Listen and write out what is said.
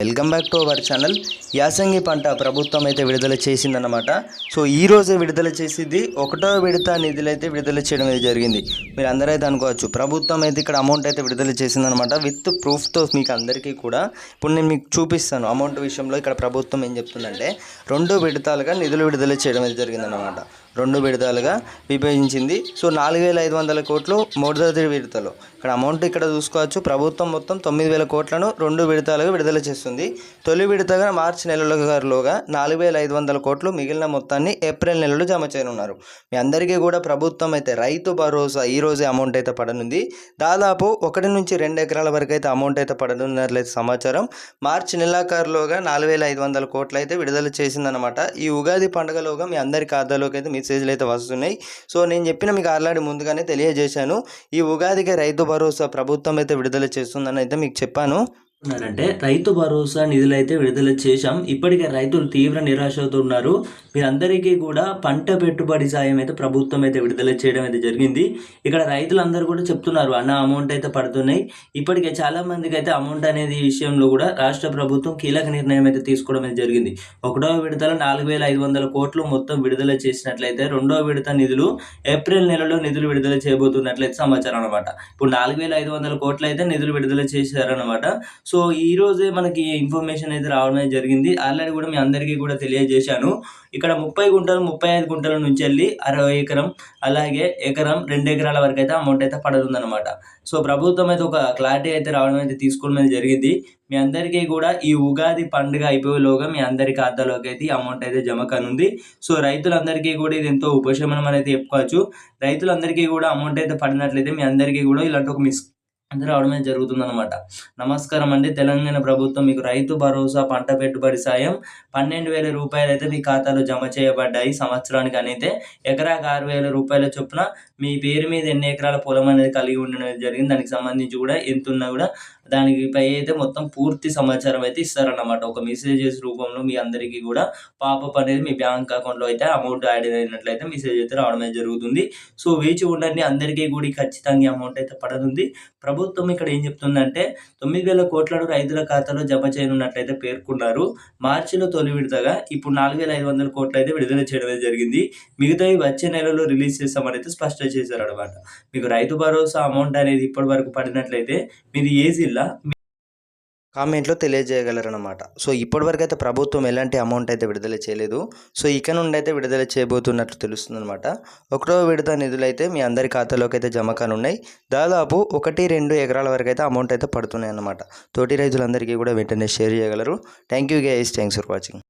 Welcome back to our channel. యాసంగి పంట ప్రభుత్వం అయితే విడుదల చేసిందన్నమాట. సో ఈ రోజే విడుదల చేసింది. ఒకటో విడత నిధులు అయితే విడుదల చేయడం అయితే జరిగింది. మీరు అందరూ అయితే అనుకోవచ్చు ప్రభుత్వం అయితే ఇక్కడ అమౌంట్ అయితే విడుదల చేసిందనమాట విత్ ప్రూఫ్తో మీకు అందరికీ కూడా. ఇప్పుడు నేను మీకు చూపిస్తాను అమౌంట్ విషయంలో. ఇక్కడ ప్రభుత్వం ఏం చెప్తుందంటే 2 విడతలుగా నిధులు విడుదల చేయడం అయితే జరిగిందనమాట. 2 విడతలుగా విభజించింది. సో 4,500 కోట్లు మొదటి విడతలో. ఇక్కడ అమౌంట్ ఇక్కడ చూసుకోవచ్చు. ప్రభుత్వం మొత్తం 9,000 కోట్లను 2 విడతలుగా విడుదల చేస్తుంది. తొలి విడతగా మార్చి నెలలోగా 4,500 కోట్లు మిగిలిన మొత్తాన్ని ఏప్రిల్ నెలలో జమ చేయనున్నారు. మీ అందరికీ కూడా ప్రభుత్వం అయితే రైతు భరోసా ఈ రోజే అమౌంట్ అయితే పడనుంది. దాదాపు 1 నుంచి 2 ఎకరాల వరకు అయితే అమౌంట్ అయితే పడనున్నట్లయితే సమాచారం. మార్చి నెలాఖరులోగా 4,500 కోట్లు అయితే విడుదల చేసిందనమాట. ఈ ఉగాది పండుగలోగా మీ అందరి ఖాతాలోకి అయితే మెసేజ్లు అయితే వస్తున్నాయి. సో నేను చెప్పిన మీకు ఆల్రెడీ ముందుగానే తెలియజేశాను. ఈ ఉగాదికి రైతు భరోసా ప్రభుత్వం అయితే విడుదల చేస్తుందని అయితే మీకు చెప్పాను. అంటే రైతు భరోసా నిధులు అయితే విడుదల చేశాం. ఇప్పటికే రైతులు తీవ్ర నిరాశతో ఉన్నారు. మీరందరికీ కూడా పంట పెట్టుబడి సాయం అయితే ప్రభుత్వం అయితే విడుదల చేయడం అయితే జరిగింది. ఇక్కడ రైతులందరూ కూడా చెప్తున్నారు అన్న అమౌంట్ అయితే పడుతున్నాయి. ఇప్పటికే చాలా మందికి అయితే అమౌంట్ అనేది విషయంలో కూడా రాష్ట్ర ప్రభుత్వం కీలక నిర్ణయం అయితే తీసుకోవడం అయితే జరిగింది. 1వ విడతలో 4,500 కోట్లు మొత్తం విడుదల చేసినట్లయితే 2వ విడత నిధులు ఏప్రిల్ నెలలో నిధులు విడుదల చేయబోతున్నట్లయితే సమాచారం అనమాట. ఇప్పుడు 4,500 కోట్లు అయితే నిధులు విడుదల చేశారనమాట. సో ఈ రోజే మనకి ఇన్ఫర్మేషన్ అయితే రావడమే జరిగింది. ఆల్రెడీ కూడా మీ అందరికీ కూడా తెలియజేశాను. ఇక్కడ 30 గుంటలు 35 గుంటల నుంచి వెళ్ళి 60 ఎకరం అలాగే ఎకరం 2 ఎకరాల వరకు అయితే అమౌంట్ అయితే పడుతుందన్నమాట. సో ప్రభుత్వం అయితే ఒక క్లారిటీ అయితే రావడం అయితే తీసుకోవడం అయితే జరిగింది. మీ అందరికీ కూడా ఈ ఉగాది పండుగ అయిపోయేలోగా మీ అందరి ఖాతాలోకి అయితే అమౌంట్ అయితే జమ కానుంది. సో రైతులందరికీ కూడా ఇది ఎంతో ఉపశమనం అనేది చెప్పుకోవచ్చు. రైతులందరికీ కూడా అమౌంట్ అయితే పడినట్లయితే మీ అందరికీ కూడా ఇలాంటి ఒక రావడమే జరుగుతుందన్నమాట. నమస్కారం అండి. తెలంగాణ ప్రభుత్వం మీకు రైతు భరోసా పంట పెట్టుబడి సాయం 12,000 రూపాయలు అయితే మీ ఖాతాలో జమ చేయబడ్డాయి సంవత్సరానికి. అయితే ఎకరాకు 6,000 రూపాయల చొప్పున మీ పేరు మీద ఎన్ని ఎకరాల పొలం అనేది కలిగి ఉండడం జరిగింది. దానికి సంబంధించి కూడా ఎంత ఉన్నా కూడా దానిపై అయితే మొత్తం పూర్తి సమాచారం అయితే ఇస్తారన్నమాట. ఒక మెసేజెస్ రూపంలో మీ అందరికీ కూడా పాపప్ అనేది మీ బ్యాంక్ అకౌంట్లో అయితే అమౌంట్ యాడ్ అయినట్లయితే మెసేజ్ అయితే రావడం అయితే జరుగుతుంది. సో వేచి ఉండండి. అందరికీ కూడా ఖచ్చితంగా అమౌంట్ అయితే పడనుంది. ప్రభుత్వం ఇక్కడ ఏం చెప్తుందంటే 9,000 కోట్లను రైతుల ఖాతాలో జమ చేయనున్నట్లయితే పేర్కొన్నారు. మార్చిలో తొలి విడతగా ఇప్పుడు 4,500 కోట్లు అయితే విడుదల చేయడం జరిగింది. మిగతావి వచ్చే నెలలో రిలీజ్ చేస్తామని అయితే స్పష్టం చేశారు అనమాట. మీకు రైతు భరోసా అమౌంట్ అనేది ఇప్పటి వరకు పడినట్లయితే మీరు ఏ జిల్లా కామెంట్లో తెలియజేయగలరనమాట. సో ఇప్పటివరకు అయితే ప్రభుత్వం ఎలాంటి అమౌంట్ అయితే విడుదల చేయలేదు. సో ఇక నుండి అయితే విడుదల చేయబోతున్నట్లు తెలుస్తుందన్నమాట. 1వ విడత నిధులు అయితే మీ అందరి ఖాతాలోకి అయితే జమ కానున్నాయి. దాదాపు 1-2 ఎకరాల వరకు అయితే అమౌంట్ అయితే పడుతున్నాయి అన్నమాట. తోటి రైతులందరికీ కూడా వెంటనే షేర్ చేయగలరు. Thank you guys. Thanks for watching.